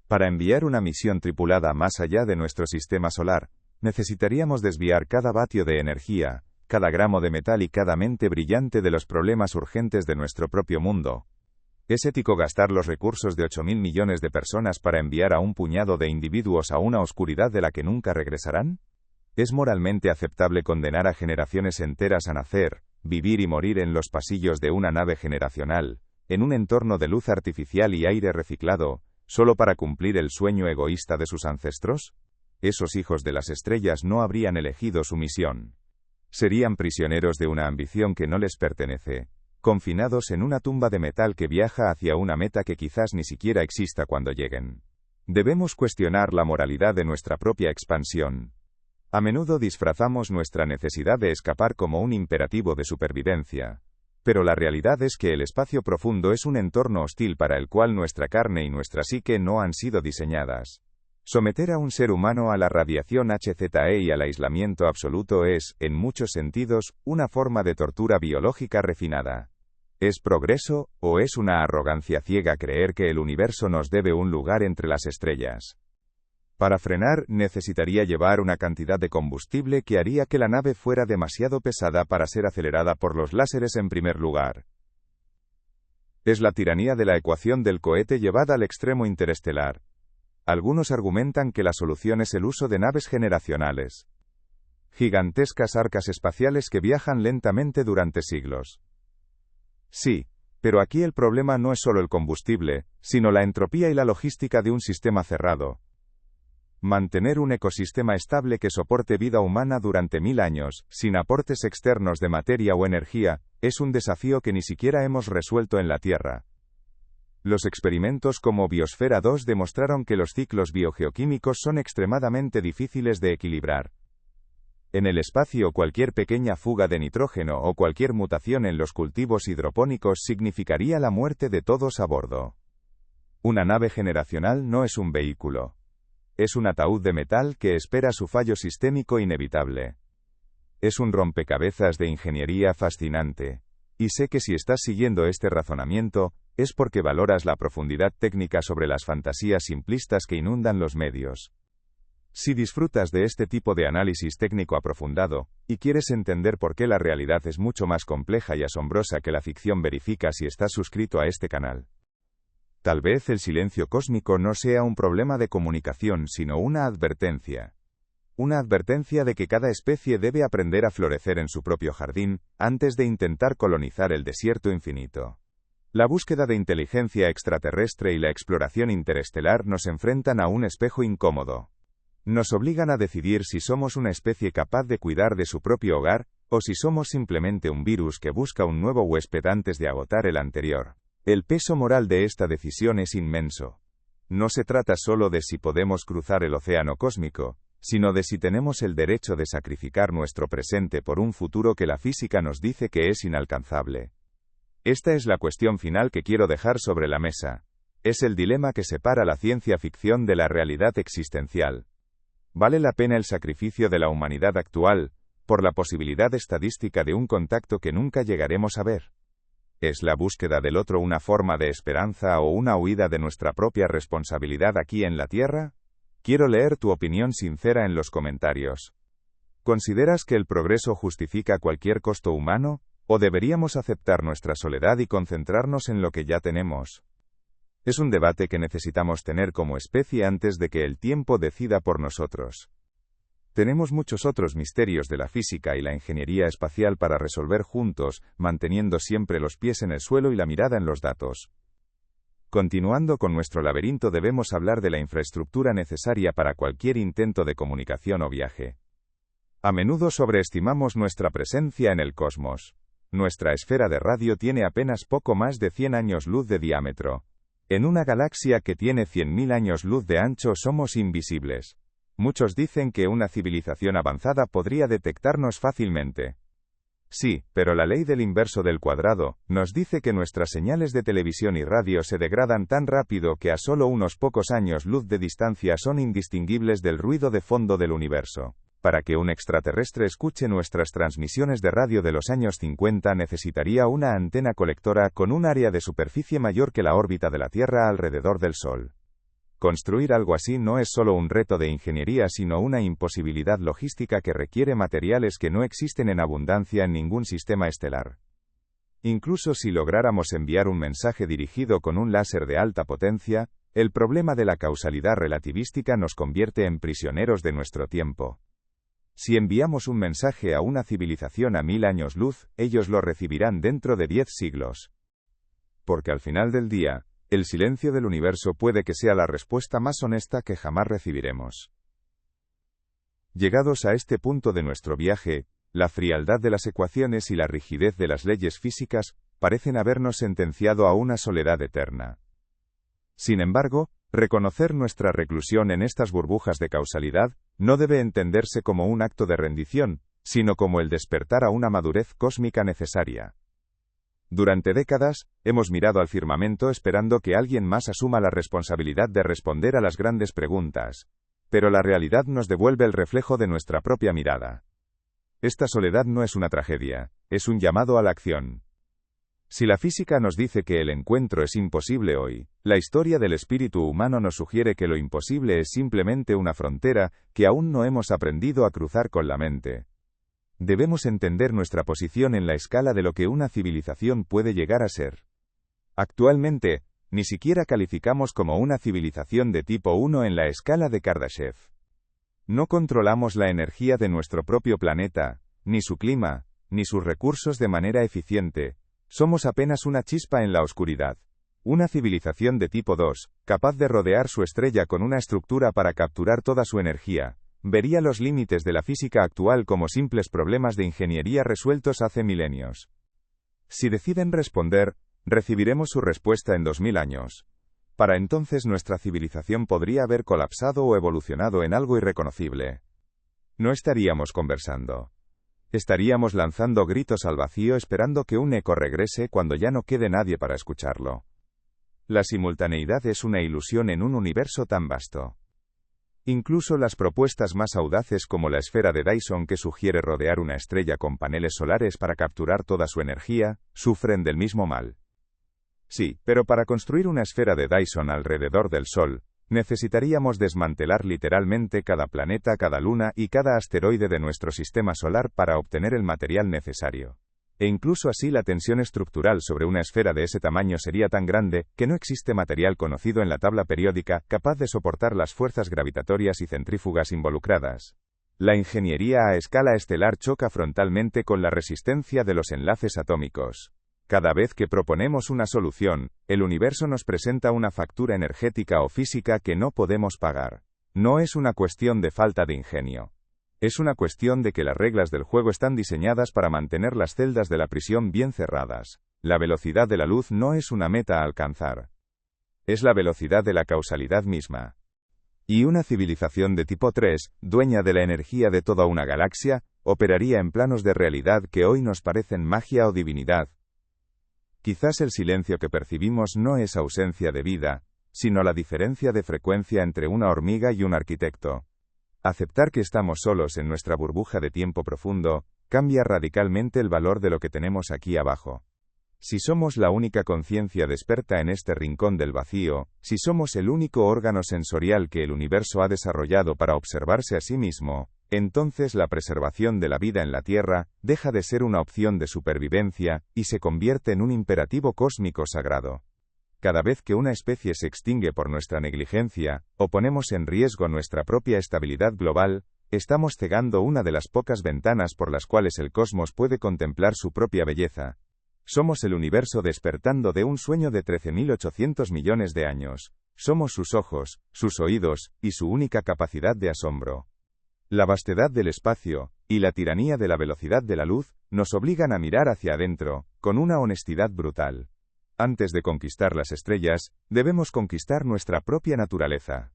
Para enviar una misión tripulada más allá de nuestro sistema solar, necesitaríamos desviar cada vatio de energía, cada gramo de metal y cada mente brillante de los problemas urgentes de nuestro propio mundo. ¿Es ético gastar los recursos de 8.000 millones de personas para enviar a un puñado de individuos a una oscuridad de la que nunca regresarán? ¿Es moralmente aceptable condenar a generaciones enteras a nacer, vivir y morir en los pasillos de una nave generacional, en un entorno de luz artificial y aire reciclado, solo para cumplir el sueño egoísta de sus ancestros? Esos hijos de las estrellas no habrían elegido su misión. Serían prisioneros de una ambición que no les pertenece, confinados en una tumba de metal que viaja hacia una meta que quizás ni siquiera exista cuando lleguen. Debemos cuestionar la moralidad de nuestra propia expansión. A menudo disfrazamos nuestra necesidad de escapar como un imperativo de supervivencia. Pero la realidad es que el espacio profundo es un entorno hostil para el cual nuestra carne y nuestra psique no han sido diseñadas. Someter a un ser humano a la radiación HZE y al aislamiento absoluto es, en muchos sentidos, una forma de tortura biológica refinada. ¿Es progreso, o es una arrogancia ciega creer que el universo nos debe un lugar entre las estrellas? Para frenar, necesitaría llevar una cantidad de combustible que haría que la nave fuera demasiado pesada para ser acelerada por los láseres en primer lugar. Es la tiranía de la ecuación del cohete llevada al extremo interestelar. Algunos argumentan que la solución es el uso de naves generacionales. Gigantescas arcas espaciales que viajan lentamente durante siglos. Sí, pero aquí el problema no es solo el combustible, sino la entropía y la logística de un sistema cerrado. Mantener un ecosistema estable que soporte vida humana durante 1000 años, sin aportes externos de materia o energía, es un desafío que ni siquiera hemos resuelto en la Tierra. Los experimentos como Biosfera 2 demostraron que los ciclos biogeoquímicos son extremadamente difíciles de equilibrar. En el espacio, cualquier pequeña fuga de nitrógeno o cualquier mutación en los cultivos hidropónicos significaría la muerte de todos a bordo. Una nave generacional no es un vehículo. Es un ataúd de metal que espera su fallo sistémico inevitable. Es un rompecabezas de ingeniería fascinante. Y sé que si estás siguiendo este razonamiento, es porque valoras la profundidad técnica sobre las fantasías simplistas que inundan los medios. Si disfrutas de este tipo de análisis técnico aprofundado, y quieres entender por qué la realidad es mucho más compleja y asombrosa que la ficción, verifica si estás suscrito a este canal. Tal vez el silencio cósmico no sea un problema de comunicación, sino una advertencia. Una advertencia de que cada especie debe aprender a florecer en su propio jardín, antes de intentar colonizar el desierto infinito. La búsqueda de inteligencia extraterrestre y la exploración interestelar nos enfrentan a un espejo incómodo. Nos obligan a decidir si somos una especie capaz de cuidar de su propio hogar, o si somos simplemente un virus que busca un nuevo huésped antes de agotar el anterior. El peso moral de esta decisión es inmenso. No se trata solo de si podemos cruzar el océano cósmico, sino de si tenemos el derecho de sacrificar nuestro presente por un futuro que la física nos dice que es inalcanzable. Esta es la cuestión final que quiero dejar sobre la mesa. Es el dilema que separa la ciencia ficción de la realidad existencial. ¿Vale la pena el sacrificio de la humanidad actual, por la posibilidad estadística de un contacto que nunca llegaremos a ver? ¿Es la búsqueda del otro una forma de esperanza o una huida de nuestra propia responsabilidad aquí en la Tierra? Quiero leer tu opinión sincera en los comentarios. ¿Consideras que el progreso justifica cualquier costo humano, o deberíamos aceptar nuestra soledad y concentrarnos en lo que ya tenemos? Es un debate que necesitamos tener como especie antes de que el tiempo decida por nosotros. Tenemos muchos otros misterios de la física y la ingeniería espacial para resolver juntos, manteniendo siempre los pies en el suelo y la mirada en los datos. Continuando con nuestro laberinto, debemos hablar de la infraestructura necesaria para cualquier intento de comunicación o viaje. A menudo sobreestimamos nuestra presencia en el cosmos. Nuestra esfera de radio tiene apenas poco más de 100 años luz de diámetro. En una galaxia que tiene 100.000 años luz de ancho somos invisibles. Muchos dicen que una civilización avanzada podría detectarnos fácilmente. Sí, pero la ley del inverso del cuadrado nos dice que nuestras señales de televisión y radio se degradan tan rápido que a solo unos pocos años luz de distancia son indistinguibles del ruido de fondo del universo. Para que un extraterrestre escuche nuestras transmisiones de radio de los años 50 necesitaría una antena colectora con un área de superficie mayor que la órbita de la Tierra alrededor del Sol. Construir algo así no es solo un reto de ingeniería, sino una imposibilidad logística que requiere materiales que no existen en abundancia en ningún sistema estelar. Incluso si lográramos enviar un mensaje dirigido con un láser de alta potencia, el problema de la causalidad relativística nos convierte en prisioneros de nuestro tiempo. Si enviamos un mensaje a una civilización a 1000 años luz, ellos lo recibirán dentro de 10 siglos. Porque al final del día, el silencio del universo puede que sea la respuesta más honesta que jamás recibiremos. Llegados a este punto de nuestro viaje, la frialdad de las ecuaciones y la rigidez de las leyes físicas parecen habernos sentenciado a una soledad eterna. Sin embargo, reconocer nuestra reclusión en estas burbujas de causalidad no debe entenderse como un acto de rendición, sino como el despertar a una madurez cósmica necesaria. Durante décadas, hemos mirado al firmamento esperando que alguien más asuma la responsabilidad de responder a las grandes preguntas, pero la realidad nos devuelve el reflejo de nuestra propia mirada. Esta soledad no es una tragedia, es un llamado a la acción. Si la física nos dice que el encuentro es imposible hoy, la historia del espíritu humano nos sugiere que lo imposible es simplemente una frontera que aún no hemos aprendido a cruzar con la mente. Debemos entender nuestra posición en la escala de lo que una civilización puede llegar a ser. Actualmente, ni siquiera calificamos como una civilización de tipo 1 en la escala de Kardashev. No controlamos la energía de nuestro propio planeta, ni su clima, ni sus recursos de manera eficiente. Somos apenas una chispa en la oscuridad. Una civilización de tipo 2, capaz de rodear su estrella con una estructura para capturar toda su energía, vería los límites de la física actual como simples problemas de ingeniería resueltos hace milenios. Si deciden responder, recibiremos su respuesta en 2000 años. Para entonces nuestra civilización podría haber colapsado o evolucionado en algo irreconocible. No estaríamos conversando. Estaríamos lanzando gritos al vacío esperando que un eco regrese cuando ya no quede nadie para escucharlo. La simultaneidad es una ilusión en un universo tan vasto. Incluso las propuestas más audaces como la esfera de Dyson que sugiere rodear una estrella con paneles solares para capturar toda su energía, sufren del mismo mal. Sí, pero para construir una esfera de Dyson alrededor del Sol, necesitaríamos desmantelar literalmente cada planeta, cada luna y cada asteroide de nuestro sistema solar para obtener el material necesario. E incluso así la tensión estructural sobre una esfera de ese tamaño sería tan grande que no existe material conocido en la tabla periódica capaz de soportar las fuerzas gravitatorias y centrífugas involucradas. La ingeniería a escala estelar choca frontalmente con la resistencia de los enlaces atómicos. Cada vez que proponemos una solución, el universo nos presenta una factura energética o física que no podemos pagar. No es una cuestión de falta de ingenio. Es una cuestión de que las reglas del juego están diseñadas para mantener las celdas de la prisión bien cerradas. La velocidad de la luz no es una meta a alcanzar. Es la velocidad de la causalidad misma. Y una civilización de tipo 3, dueña de la energía de toda una galaxia, operaría en planos de realidad que hoy nos parecen magia o divinidad. Quizás el silencio que percibimos no es ausencia de vida, sino la diferencia de frecuencia entre una hormiga y un arquitecto. Aceptar que estamos solos en nuestra burbuja de tiempo profundo, cambia radicalmente el valor de lo que tenemos aquí abajo. Si somos la única conciencia despierta en este rincón del vacío, si somos el único órgano sensorial que el universo ha desarrollado para observarse a sí mismo, entonces la preservación de la vida en la Tierra deja de ser una opción de supervivencia y se convierte en un imperativo cósmico sagrado. Cada vez que una especie se extingue por nuestra negligencia, o ponemos en riesgo nuestra propia estabilidad global, estamos cegando una de las pocas ventanas por las cuales el cosmos puede contemplar su propia belleza. Somos el universo despertando de un sueño de 13.800 millones de años. Somos sus ojos, sus oídos, y su única capacidad de asombro. La vastedad del espacio, y la tiranía de la velocidad de la luz, nos obligan a mirar hacia adentro, con una honestidad brutal. Antes de conquistar las estrellas, debemos conquistar nuestra propia naturaleza.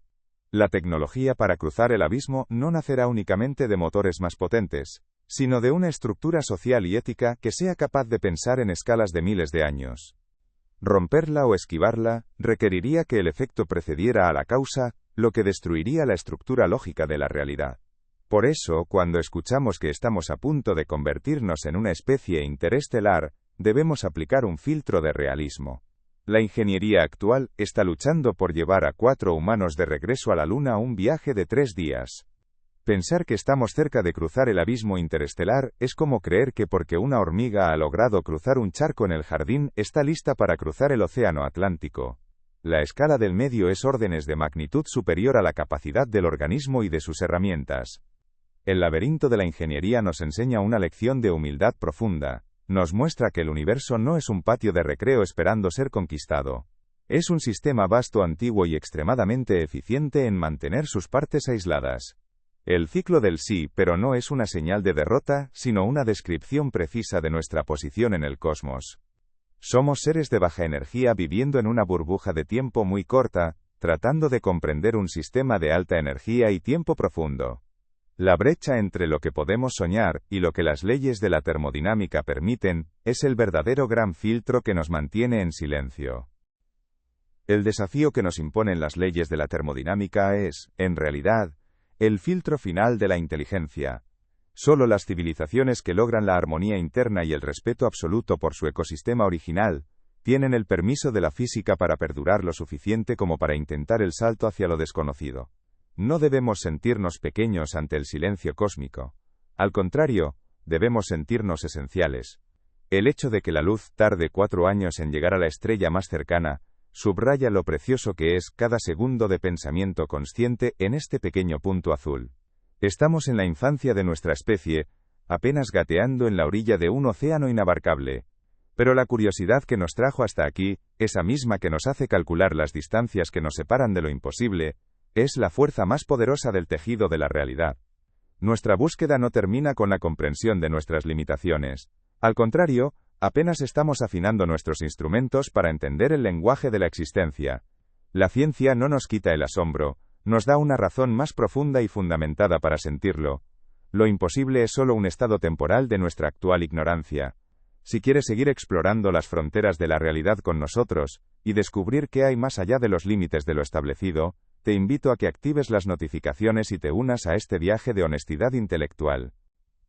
La tecnología para cruzar el abismo no nacerá únicamente de motores más potentes, sino de una estructura social y ética que sea capaz de pensar en escalas de miles de años. Romperla o esquivarla, requeriría que el efecto precediera a la causa, lo que destruiría la estructura lógica de la realidad. Por eso, cuando escuchamos que estamos a punto de convertirnos en una especie interestelar, debemos aplicar un filtro de realismo. La ingeniería actual está luchando por llevar a 4 humanos de regreso a la Luna un viaje de 3 días. Pensar que estamos cerca de cruzar el abismo interestelar es como creer que porque una hormiga ha logrado cruzar un charco en el jardín, está lista para cruzar el océano Atlántico. La escala del medio es órdenes de magnitud superior a la capacidad del organismo y de sus herramientas. El laberinto de la ingeniería nos enseña una lección de humildad profunda. Nos muestra que el universo no es un patio de recreo esperando ser conquistado. Es un sistema vasto, antiguo y extremadamente eficiente en mantener sus partes aisladas. El ciclo del sí, pero no es una señal de derrota, sino una descripción precisa de nuestra posición en el cosmos. Somos seres de baja energía viviendo en una burbuja de tiempo muy corta, tratando de comprender un sistema de alta energía y tiempo profundo. La brecha entre lo que podemos soñar y lo que las leyes de la termodinámica permiten, es el verdadero gran filtro que nos mantiene en silencio. El desafío que nos imponen las leyes de la termodinámica es, en realidad, el filtro final de la inteligencia. Solo las civilizaciones que logran la armonía interna y el respeto absoluto por su ecosistema original, tienen el permiso de la física para perdurar lo suficiente como para intentar el salto hacia lo desconocido. No debemos sentirnos pequeños ante el silencio cósmico. Al contrario, debemos sentirnos esenciales. El hecho de que la luz tarde 4 años en llegar a la estrella más cercana, subraya lo precioso que es cada segundo de pensamiento consciente en este pequeño punto azul. Estamos en la infancia de nuestra especie, apenas gateando en la orilla de un océano inabarcable. Pero la curiosidad que nos trajo hasta aquí, esa misma que nos hace calcular las distancias que nos separan de lo imposible, es la fuerza más poderosa del tejido de la realidad. Nuestra búsqueda no termina con la comprensión de nuestras limitaciones. Al contrario, apenas estamos afinando nuestros instrumentos para entender el lenguaje de la existencia. La ciencia no nos quita el asombro, nos da una razón más profunda y fundamentada para sentirlo. Lo imposible es solo un estado temporal de nuestra actual ignorancia. Si quieres seguir explorando las fronteras de la realidad con nosotros, y descubrir qué hay más allá de los límites de lo establecido, te invito a que actives las notificaciones y te unas a este viaje de honestidad intelectual.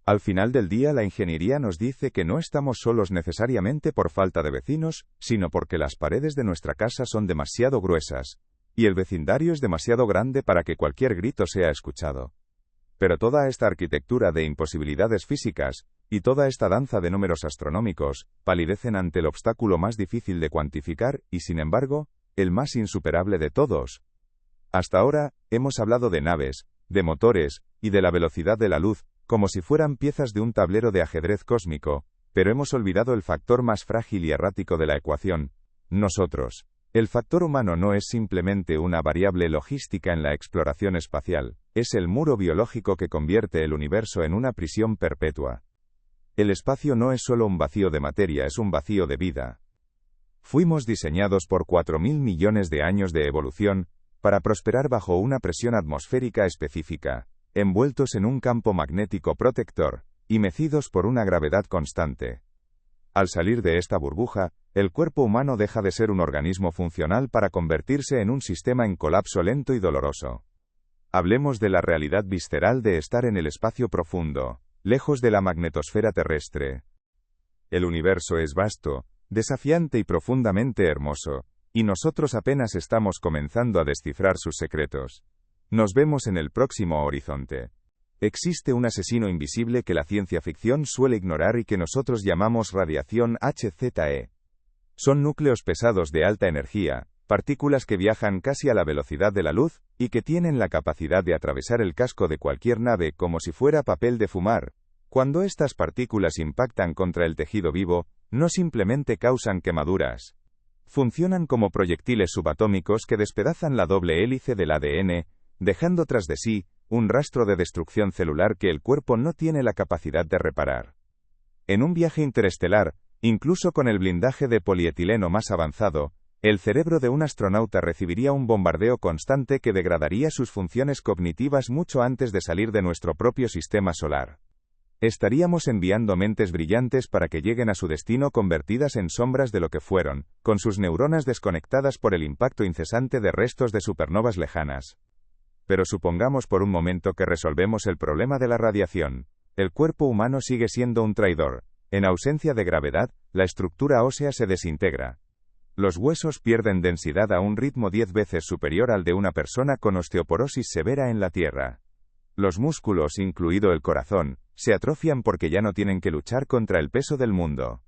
Al final del día, la ingeniería nos dice que no estamos solos necesariamente por falta de vecinos, sino porque las paredes de nuestra casa son demasiado gruesas, y el vecindario es demasiado grande para que cualquier grito sea escuchado. Pero toda esta arquitectura de imposibilidades físicas, y toda esta danza de números astronómicos, palidecen ante el obstáculo más difícil de cuantificar y, sin embargo, el más insuperable de todos. Hasta ahora, hemos hablado de naves, de motores, y de la velocidad de la luz, como si fueran piezas de un tablero de ajedrez cósmico, pero hemos olvidado el factor más frágil y errático de la ecuación: nosotros. El factor humano no es simplemente una variable logística en la exploración espacial, es el muro biológico que convierte el universo en una prisión perpetua. El espacio no es solo un vacío de materia, es un vacío de vida. Fuimos diseñados por 4.000 millones de años de evolución, para prosperar bajo una presión atmosférica específica, envueltos en un campo magnético protector, y mecidos por una gravedad constante. Al salir de esta burbuja, el cuerpo humano deja de ser un organismo funcional para convertirse en un sistema en colapso lento y doloroso. Hablemos de la realidad visceral de estar en el espacio profundo, lejos de la magnetosfera terrestre. El universo es vasto, desafiante y profundamente hermoso, y nosotros apenas estamos comenzando a descifrar sus secretos. Nos vemos en el próximo horizonte. Existe un asesino invisible que la ciencia ficción suele ignorar y que nosotros llamamos radiación HZE. Son núcleos pesados de alta energía, partículas que viajan casi a la velocidad de la luz, y que tienen la capacidad de atravesar el casco de cualquier nave como si fuera papel de fumar. Cuando estas partículas impactan contra el tejido vivo, no simplemente causan quemaduras. Funcionan como proyectiles subatómicos que despedazan la doble hélice del ADN, dejando tras de sí un rastro de destrucción celular que el cuerpo no tiene la capacidad de reparar. En un viaje interestelar, incluso con el blindaje de polietileno más avanzado, el cerebro de un astronauta recibiría un bombardeo constante que degradaría sus funciones cognitivas mucho antes de salir de nuestro propio sistema solar. Estaríamos enviando mentes brillantes para que lleguen a su destino convertidas en sombras de lo que fueron, con sus neuronas desconectadas por el impacto incesante de restos de supernovas lejanas. Pero supongamos por un momento que resolvemos el problema de la radiación. El cuerpo humano sigue siendo un traidor. En ausencia de gravedad, la estructura ósea se desintegra. Los huesos pierden densidad a un ritmo 10 veces superior al de una persona con osteoporosis severa en la Tierra. Los músculos, incluido el corazón, se atrofian porque ya no tienen que luchar contra el peso del mundo.